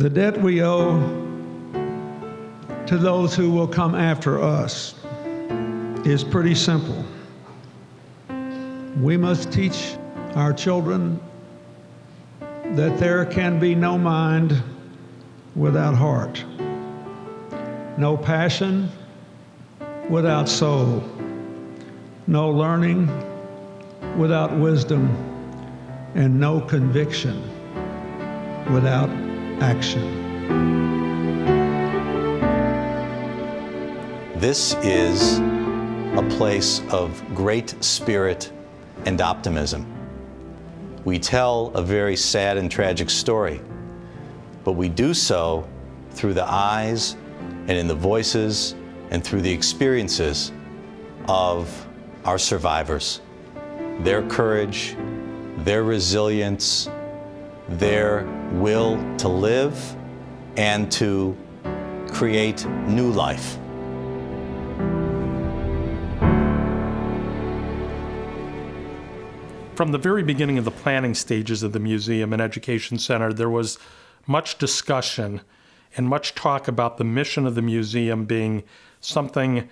The debt we owe to those who will come after us is pretty simple. We must teach our children that there can be no mind without heart, no passion without soul, no learning without wisdom, and no conviction without action. This is a place of great spirit and optimism. We tell a very sad and tragic story, but we do so through the eyes and in the voices and through the experiences of our survivors. Their courage, their resilience, their will to live and to create new life. From the very beginning of the planning stages of the Museum and Education Center, there was much discussion and much talk about the mission of the museum being something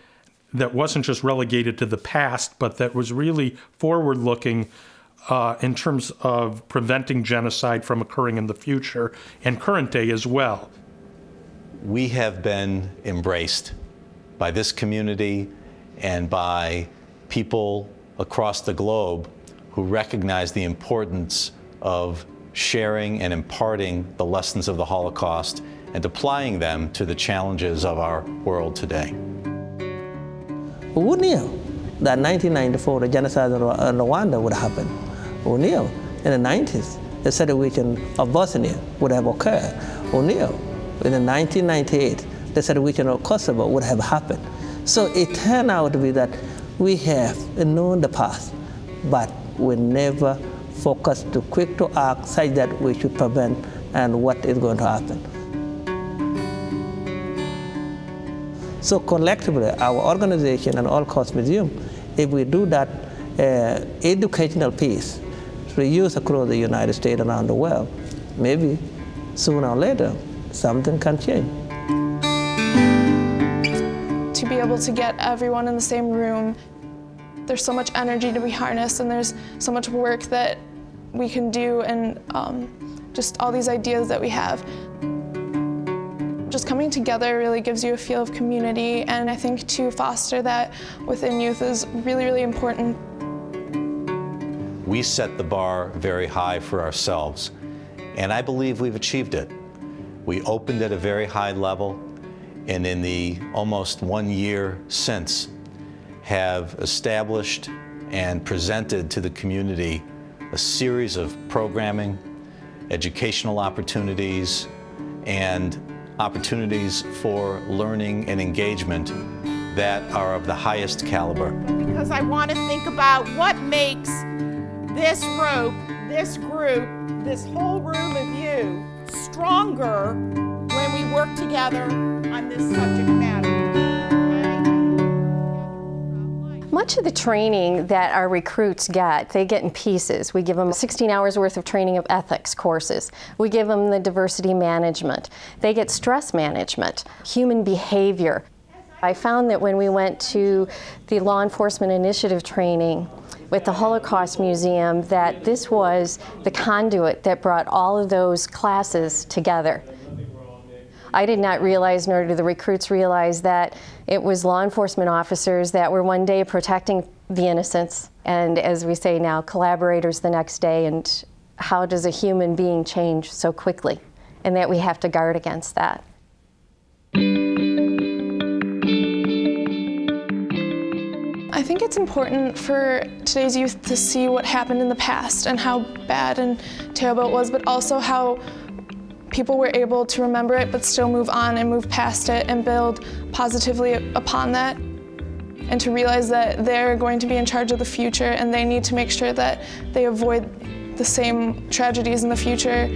that wasn't just relegated to the past, but that was really forward-looking in terms of preventing genocide from occurring in the future and current day as well. We have been embraced by this community and by people across the globe who recognize the importance of sharing and imparting the lessons of the Holocaust and applying them to the challenges of our world today. Who knew that 1994, the genocide in Rwanda would happen? Who knew in the 90s the situation of Bosnia would have occurred? Who knew in the 1998 the situation of Kosovo would have happened? So it turned out to be that we have known the past, but we never focused too quick to act such that we should prevent and what is going to happen. So collectively, our organization and Holocaust Museum, if we do that educational piece to use across the United States and around the world, maybe sooner or later, something can change. To be able to get everyone in the same room, there's so much energy to be harnessed, and there's so much work that we can do, and just all these ideas that we have. Just coming together really gives you a feel of community, and I think to foster that within youth is really, really important. We set the bar very high for ourselves, and I believe we've achieved it. We opened at a very high level, and in the almost 1 year since, have established and presented to the community a series of programming, educational opportunities, and opportunities for learning and engagement that are of the highest caliber. Because I want to think about what makes this group, this whole room of you stronger when we work together on this subject matter. Much of the training that our recruits get, they get in pieces. We give them 16 hours worth of training of ethics courses. We give them the diversity management. They get stress management, human behavior. I found that when we went to the law enforcement initiative training with the Holocaust Museum, that this was the conduit that brought all of those classes together. I did not realize, nor did the recruits realize, that it was law enforcement officers that were one day protecting the innocents, and as we say now, collaborators the next day, and how does a human being change so quickly, and that we have to guard against that. I think it's important for today's youth to see what happened in the past and how bad and terrible it was, but also how people were able to remember it but still move on and move past it and build positively upon that, and to realize that they're going to be in charge of the future and they need to make sure that they avoid the same tragedies in the future.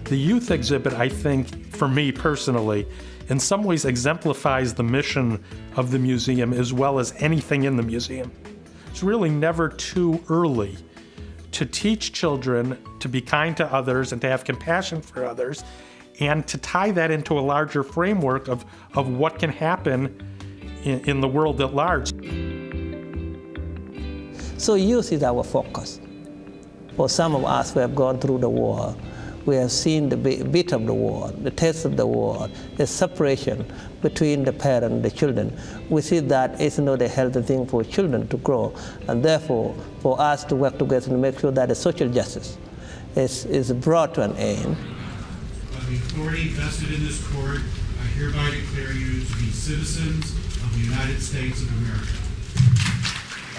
The youth exhibit, I think, for me personally, in some ways exemplifies the mission of the museum as well as anything in the museum. It's really never too early to teach children to be kind to others and to have compassion for others, and to tie that into a larger framework of what can happen in the world at large. So youth is our focus. For some of us who have gone through the war, we have seen the bit of the war, the taste of the war, the separation between the parent and the children. We see that it's not a healthy thing for children to grow, and therefore for us to work together to make sure that the social justice is brought to an end. By the authority vested in this court, I hereby declare you to be citizens of the United States of America.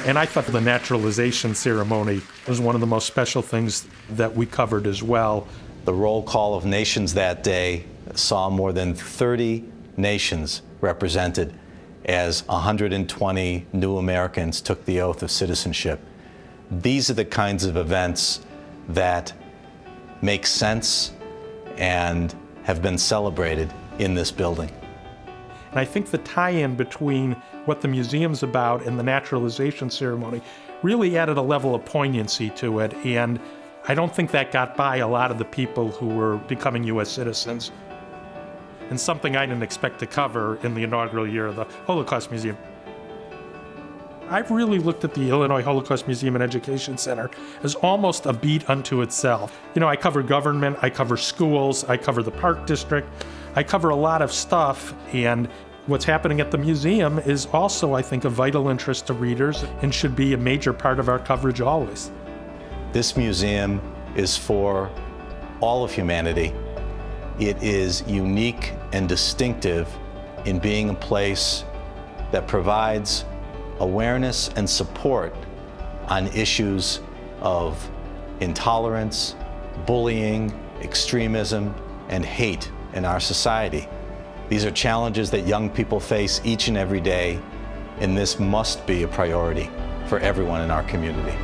And I thought the naturalization ceremony was one of the most special things that we covered as well. The roll call of nations that day saw more than 30 nations represented as 120 new Americans took the oath of citizenship. These are the kinds of events that make sense and have been celebrated in this building. And I think the tie-in between what the museum's about and the naturalization ceremony really added a level of poignancy to it, and I don't think that got by a lot of the people who were becoming U.S. citizens. And something I didn't expect to cover in the inaugural year of the Holocaust Museum. I've really looked at the Illinois Holocaust Museum and Education Center as almost a beat unto itself. You know, I cover government, I cover schools, I cover the Park District, I cover a lot of stuff, and what's happening at the museum is also, I think, of vital interest to readers and should be a major part of our coverage always. This museum is for all of humanity. It is unique and distinctive in being a place that provides awareness and support on issues of intolerance, bullying, extremism, and hate in our society. These are challenges that young people face each and every day, and this must be a priority for everyone in our community.